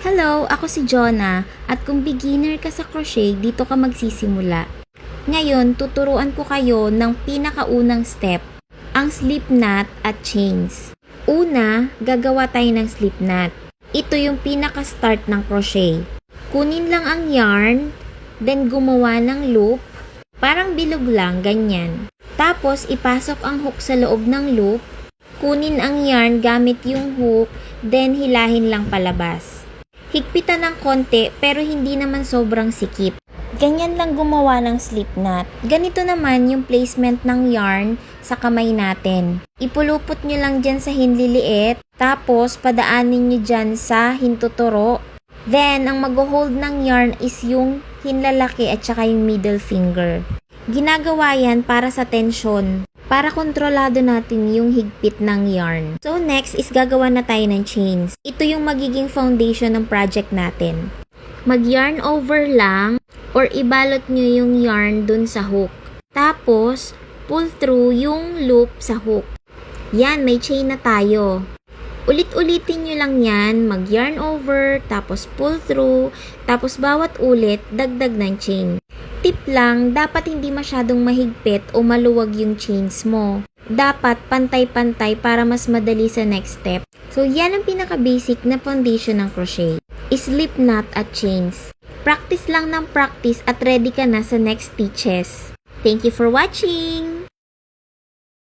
Hello, ako si Jonah at kung beginner ka sa crochet, dito ka magsisimula. Ngayon, tuturuan ko kayo ng pinakaunang step, ang slip knot at chains. Una, gagawa tayo ng slip knot. Ito yung pinaka-start ng crochet. Kunin lang ang yarn, then gumawa ng loop, parang bilog lang, ganyan. Tapos, ipasok ang hook sa loob ng loop, kunin ang yarn gamit yung hook, then hilahin lang palabas. Higpitan ng konti pero hindi naman sobrang sikip. Ganyan lang gumawa ng slip knot. Ganito naman yung placement ng yarn sa kamay natin. Ipulupot nyo lang dyan sa hinliliit, tapos padaanin nyo dyan sa hintuturo. Then, ang mag-hold ng yarn is yung hinlalaki at saka yung middle finger. Ginagawa yan para sa tension, para kontrolado natin yung higpit ng yarn. So next is gagawa na tayo ng chains. Ito yung magiging foundation ng project natin. Mag-yarn over lang or ibalot nyo yung yarn dun sa hook. Tapos, pull through yung loop sa hook. Yan, may chain na tayo. Ulit-ulitin nyo lang yan, mag-yarn over, tapos pull through, tapos bawat ulit, dagdag ng chain. Tip lang, dapat hindi masyadong mahigpit o maluwag yung chains mo. Dapat pantay-pantay para mas madali sa next step. So yan ang pinaka-basic na foundation ng crochet. Slip knot at chains. Practice lang ng practice at ready ka na sa next stitches. Thank you for watching!